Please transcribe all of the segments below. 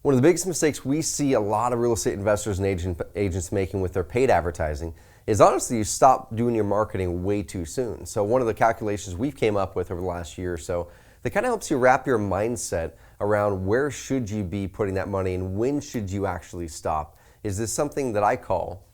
One of the biggest mistakes we see a lot of real estate investors and agents making with their paid advertising is honestly you stop doing your marketing way too soon. So one of the calculations we've came up with over the last year or so that kind of helps you wrap your mindset around where should you be putting that money and when should you actually stop is this something that I call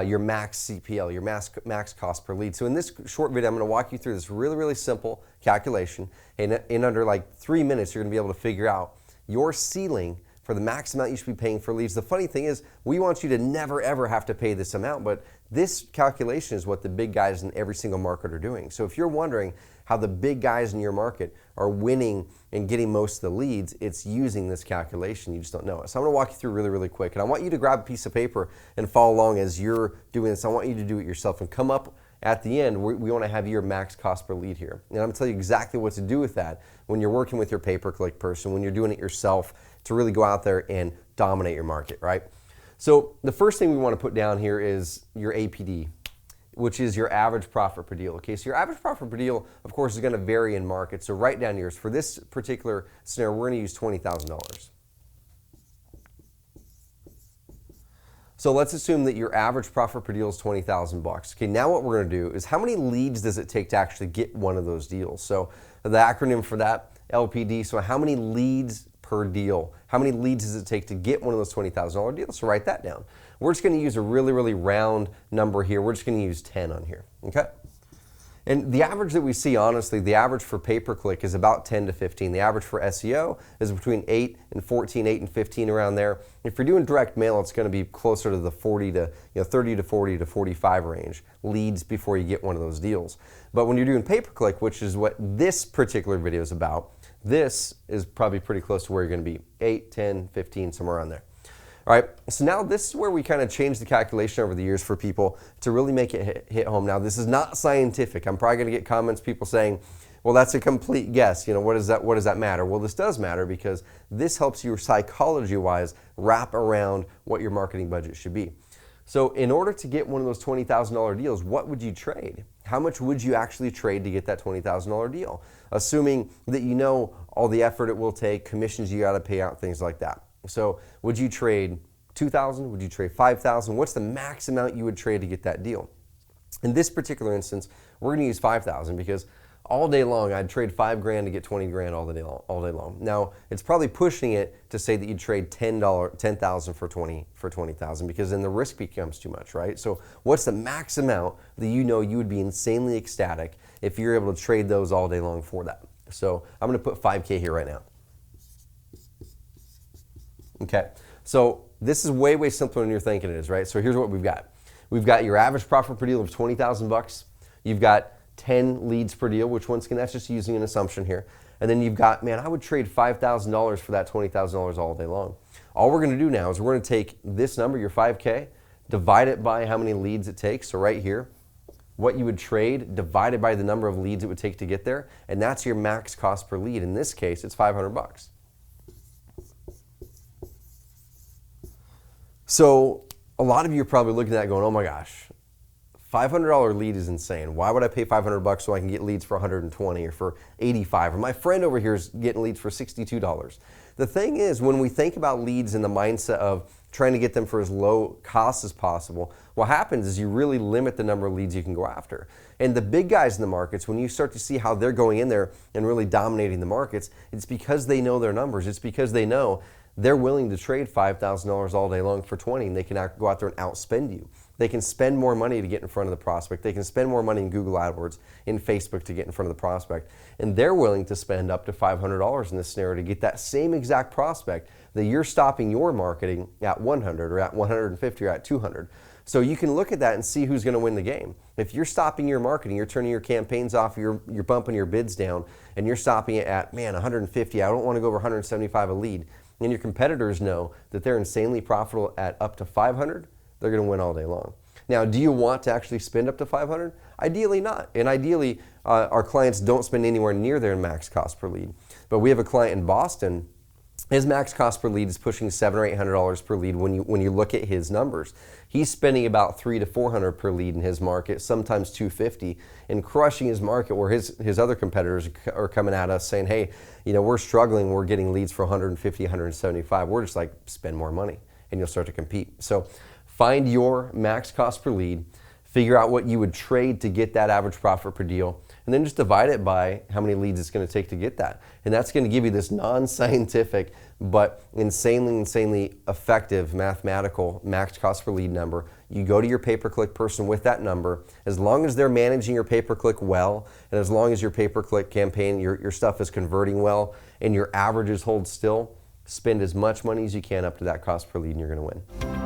your max CPL, your max cost per lead. So in this short video, I'm going to walk you through this really simple calculation. And in under like 3 minutes, you're going to be able to figure out your ceiling for the max amount you should be paying for leads. The funny thing is, we want you to never ever have to pay this amount, but this calculation is what the big guys in every single market are doing. So if you're wondering how the big guys in your market are winning and getting most of the leads, it's using this calculation. You just don't know it. So I'm going to walk you through really quick, and I want you to grab a piece of paper and follow along as you're doing this. I want you to do it yourself and come up at the end. We want to have your max cost per lead here. And I'm going to tell you exactly what to do with that when you're working with your pay-per-click person, when you're doing it yourself to really go out there and dominate your market, right? So the first thing we want to put down here is your APD, which is your average profit per deal. Okay, so your average profit per deal, of course, is going to vary in market. So write down yours. For this particular scenario, we're going to use $20,000. So let's assume that your average profit per deal is 20,000 bucks. Okay, now what we're going to do is how many leads does it take to actually get one of those deals? So the acronym for that, LPD, so how many leads per deal? How many leads does it take to get one of those $20,000 deals? So write that down. We're just going to use a really round number here. We're just going to use 10 on here, okay? And the average that we see, honestly, the average for pay-per-click is about 10 to 15. The average for SEO is between 8 and 14, 8 and 15 around there. If you're doing direct mail, it's going to be closer to the 30 to 40 to 45 range leads before you get one of those deals. But when you're doing pay-per-click, which is what this particular video is about, this is probably pretty close to where you're going to be, 8, 10, 15, somewhere around there. All right, so now this is where we kind of change the calculation over the years for people to really make it hit home. Now, this is not scientific. I'm probably going to get comments, people saying, well, that's a complete guess. You know, what does that matter? Well, this does matter because this helps you psychology-wise wrap around what your marketing budget should be. So in order to get one of those $20,000 deals, what would you trade? How much would you actually trade to get that $20,000 deal? Assuming that you know all the effort it will take, commissions you got to pay out, things like that. So would you trade $2,000? Would you trade $5,000? What's the max amount you would trade to get that deal? In this particular instance, we're going to use $5,000 because all day long I'd trade $5,000 to get $20,000 all day long. Now it's probably pushing it to say that you'd trade $10,000 for $20,000 because then the risk becomes too much, right? So what's the max amount that you know you would be insanely ecstatic if you're able to trade those all day long for that? So I'm going to put $5,000 here right now. Okay, so this is way simpler than you're thinking it is, right? So here's what we've got. We've got your average profit per deal of 20,000 bucks. You've got 10 leads per deal, which once again, that's just using an assumption here. And then you've got, man, I would trade $5,000 for that $20,000 all day long. All we're gonna do now is we're gonna take this number, your $5,000, divide it by how many leads it takes. So right here, what you would trade divided by the number of leads it would take to get there, and that's your max cost per lead. In this case, it's 500 bucks. So a lot of you are probably looking at that going, oh my gosh, $500 lead is insane. Why would I pay 500 bucks so I can get leads for 120 or for 85? Or my friend over here is getting leads for $62. The thing is, when we think about leads in the mindset of trying to get them for as low cost as possible, what happens is you really limit the number of leads you can go after. And the big guys in the markets, when you start to see how they're going in there and really dominating the markets, it's because they know their numbers. It's because they know they're willing to trade $5,000 all day long for 20, and they can go out there and outspend you. They can spend more money to get in front of the prospect. They can spend more money in Google AdWords, in Facebook to get in front of the prospect. And they're willing to spend up to $500 in this scenario to get that same exact prospect that you're stopping your marketing at 100 or at 150 or at 200. So you can look at that and see who's going to win the game. If you're stopping your marketing, you're turning your campaigns off, you're bumping your bids down, and you're stopping it at, man, 150, I don't want to go over 175 a lead, and your competitors know that they're insanely profitable at up to 500, they're going to win all day long. Now, do you want to actually spend up to 500? Ideally not. And ideally, our clients don't spend anywhere near their max cost per lead. But we have a client in Boston His max cost per lead is pushing $700 or $800 per lead when you look at his numbers. He's spending about $300 to $400 per lead in his market, sometimes $250, and crushing his market where his other competitors are coming at us saying, hey, we're struggling, we're getting leads for $150, $175. We're just like, spend more money and you'll start to compete. So find your max cost per lead, figure out what you would trade to get that average profit per deal, and then just divide it by how many leads it's going to take to get that. And that's going to give you this non-scientific but insanely effective mathematical max cost per lead number. You go to your pay-per-click person with that number. As long as they're managing your pay-per-click well, and as long as your pay-per-click campaign, your stuff is converting well, and your averages hold still, spend as much money as you can up to that cost per lead and you're going to win.